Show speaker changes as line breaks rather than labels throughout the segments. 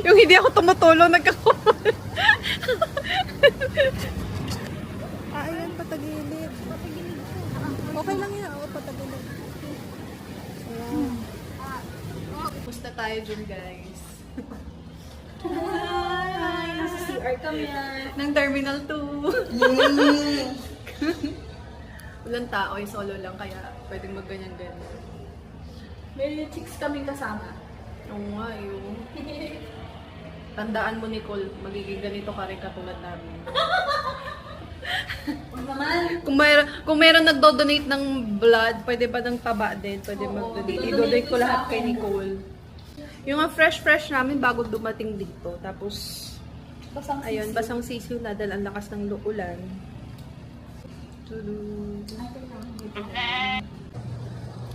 Yung hindi ako tumutulong, nagkakumul.
Ayan, patagilid. Okay lang yan. Oo, patagilid. Ayan.
Pusta tayo dyan, guys.
Hi! Nasa CR kami.
Ng Terminal 2. Walang tao, solo lang, kaya pwedeng magganyan-ganyan.
May chicks kaming kasama.
Oo nga, yun. Tandaan mo, Nicole, magiging ganito ka rin katulad namin.
Huwag naman.
Kung mayroon nagdo-donate ng blood, pwede ba ng taba din? Pwede mag-donate. I-donate ko lahat kay Nicole. Yung mga fresh namin bago dumating dito. Tapos, ayun, basang sisiw na dahil ang lakas ng ulan.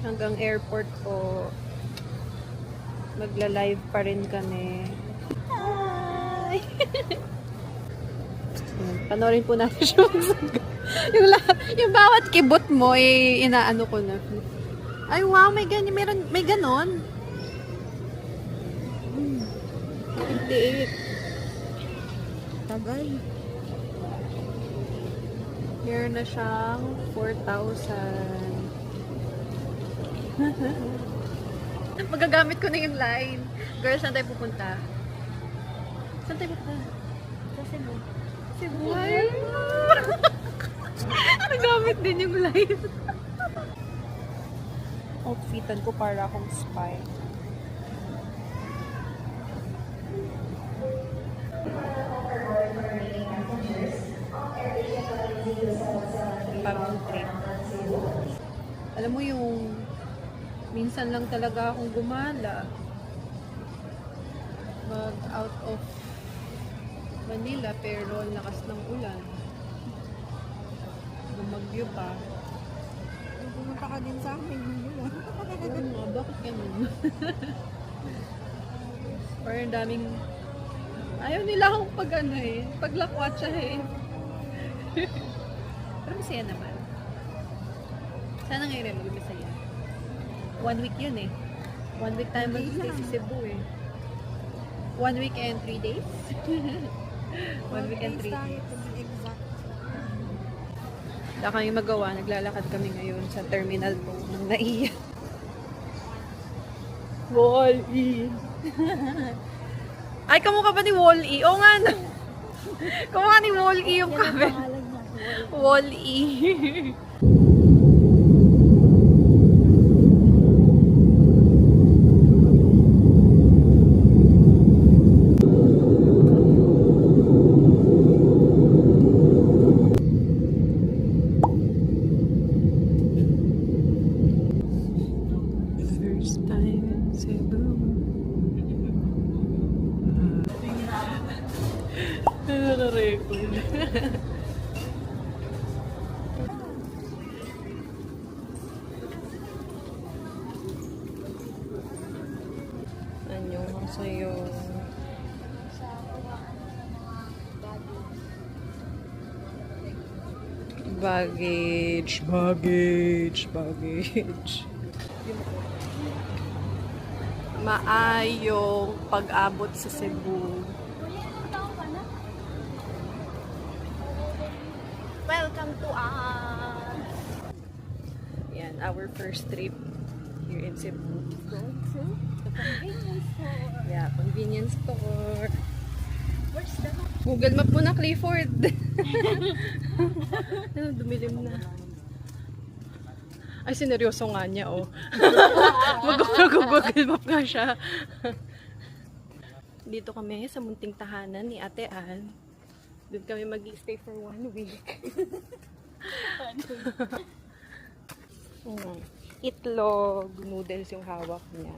Hanggang airport po, magla-live pa rin kami. Hi! Panoorin po natin siya yung bawat kibot mo, inaano ko na. Ay, wow, may ganon. 58.
Tagal.
Meron na siyang 4,000. Magagamit ko na yung line. Girls, saan tayo pupunta? Saan tayo pupunta?
Sa Cebu.
Cebu. Ay! Nagamit din yung line. Outfitan ko para akong spy. Parang trip. Alam mo yung minsan lang talaga akong gumala. Mag out of Manila pero lakas ng ulan. Bumagyo pa.
Pumunta ka din sa amin.
Oo nga, bakit ganun? Parang daming ayaw nila akong paglakwatsa Pero masaya naman. Sana ngayon rin mag-masaya. 1 week yun 1 week tayo mag-stay sa Cebu 1 week and 3 days? 1 week and 3 days. Wala kami magawa. Naglalakad kami ngayon sa Terminal 2 ng Naiya. Wall-E. Ay, kamukha ba ni Wall-E? Oo nga na. Kamukha ni Wall-E yung kami. Wall-E. First time in Cebu. Naka-record. Annyeonghaseyo. Baggage. Maayong pag-abot sa Cebu. Welcome to us! Yan, our first trip here in Cebu.
Go to the convenience store.
Yeah, convenience store.
Where's the
Google Map mo na, Clifford. Ano, dumilim na. Ay, sineryoso nga niya, oh. Mag-Google Map nga siya. Dito kami sa munting tahanan ni Ate Ann. Doon kami mag-stay for 1 week. Itlog, noodles yung hawak niya.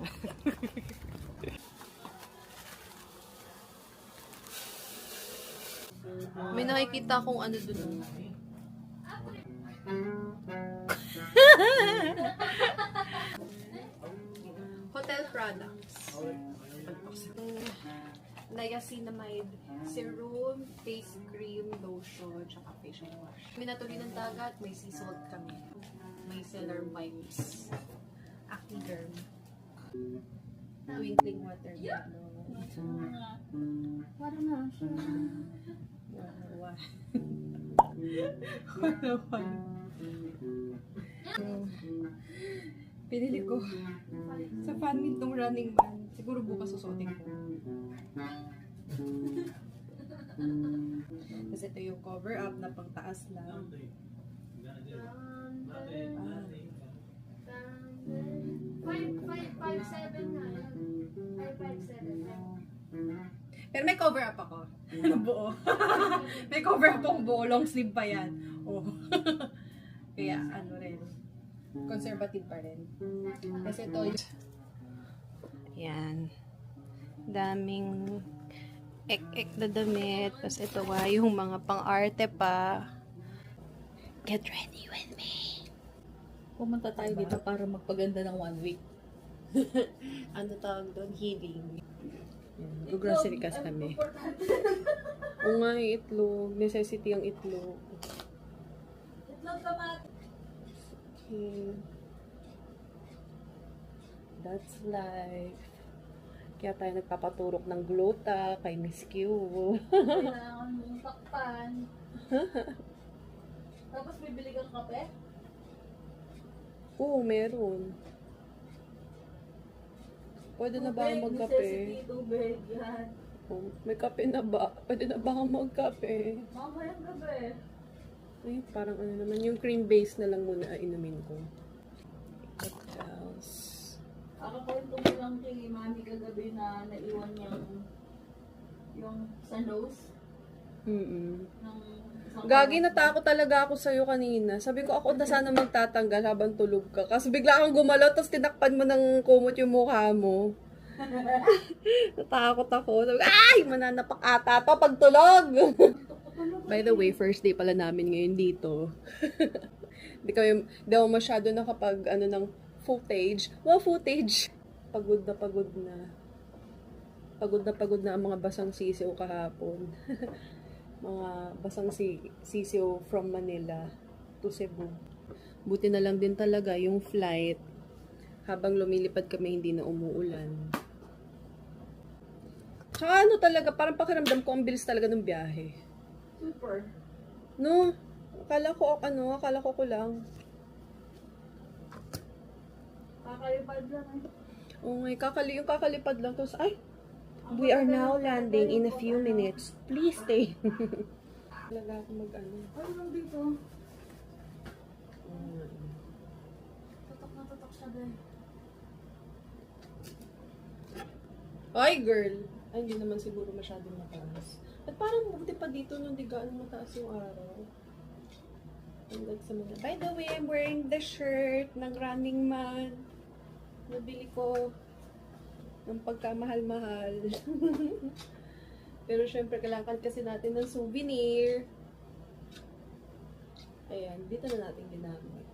May nakikita akong ano doon. Hotel products. Niacinamide serum, face cream, lotion, tsaka facial wash. Minatuloy ng dagat, may sea salt kami. May cellar wipes. Acne derm. Twinkling watermelon.
Parang na siya.
Pinili ko sa fan meet tong Running Man. Siguro bukas susuotin ko. Kasi ito yung cover up na pang taas lang.
557 na yan. 557.
Pero may cover up ako. Buo. May cover up akong buo. Long sleeve pa yan. Oh. Kaya ano rin. Conservative pa rin. Kasi ito yan. Daming ek-ek na damit. Tapos ito yung mga pang-arte pa. Get ready with me.
Pumunta tayo dito para magpaganda ng 1 week.
Ano tawag doon? Healing. Grocery kasi kami. Oo nga, itlog. Necessity ang itlog.
Itlog kamat.
Okay. That's life. Kaya tayo nagpapaturok ng glota kay Miss Q.
Kailangan mong takpan. Tapos bibili kang kape?
Oo, meron. Pwede na ba akong magkape?
Necessity, tubig, yan.
Oh, may kape na ba? Pwede na ba akong magkape?
Mamayang gabi.
Ay, parang ano naman, yung cream base na lang muna inumin ko. What else?
Kakakwento mo lang kay mami kagabi na naiwan yung sa nose
Mm-mm.
ng isang
Gagi, natakot talaga ako sa'yo kanina. Sabi ko, ako na sana magtatanggal habang tulog ka. Kasi bigla kang gumalaw, tapos tinakpan mo ng kumot yung mukha mo. Natakot ako. Sabi ko, ay! Mananapak ata to pag tulog! By the way, first day pala namin ngayon dito. Di ako masyado nakapag, ng footage. Wow, footage! Pagod na pagod na. Pagod na pagod na ang mga basang sisiw kahapon. Mga basang sisiw from Manila to Cebu. Buti na lang din talaga yung flight. Habang lumilipad kami, hindi na umuulan. Tsaka ano talaga, parang pakiramdam ko ang bilis talaga ng biyahe.
super.
No, akala ko lang.
Kakalipad lang eh.
Oo nga, yung kakalipad lang. Tapos, ay, we are now landing in a few minutes. Please stay. Talaga ako
Ano lang dito? Tutok na tutok siya din.
Ay, girl. Ay, hindi naman siguro masyadong mataas. At parang buti pa dito nung di gaano mataas yung araw. By the way, I'm wearing the shirt ng Running Man. Nabili ko ng pagkamahal-mahal. Pero syempre, kailangan kasi natin ng souvenir. Ayan, dito na natin ginamit.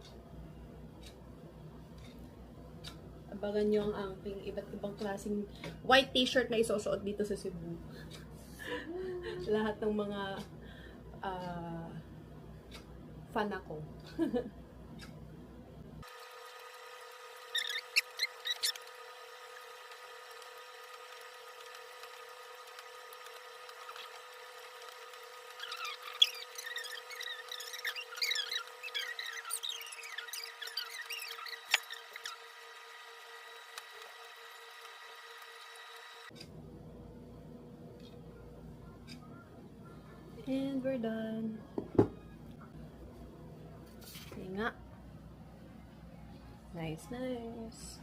Abangan nyo ang aking iba't ibang klaseng white t-shirt na isusuot dito sa Cebu. Lahat ng mga fan ako. And we're done. Okay nga. Nice, nice.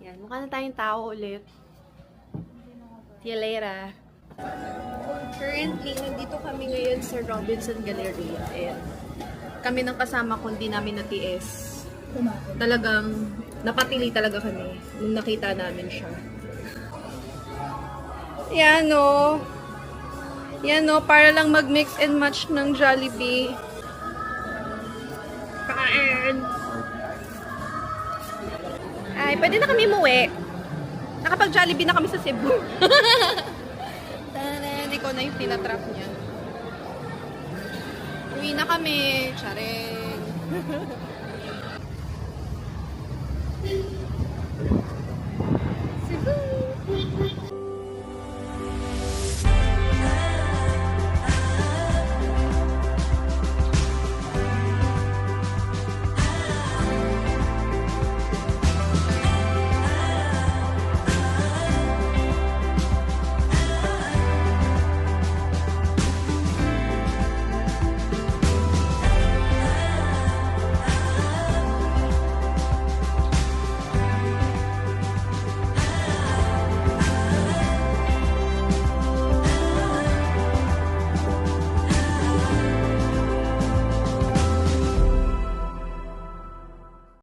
Yan, mukha na tayong tao ulit. See you later. Currently, nandito kami ngayon sa Robinson Gallery. And kami ng kasama ko, hindi namin natiis. Talagang napatili talaga kami nung nakita namin siya. Yan o. Yan o, para lang mag-mix and match ng Jollibee. Kain! Ay, pwede na kami umuwi. Nakapag-Jollibee na kami sa Cebu. Tanan, ikaw na yung tinatrap niya. Uwi na kami. Charing.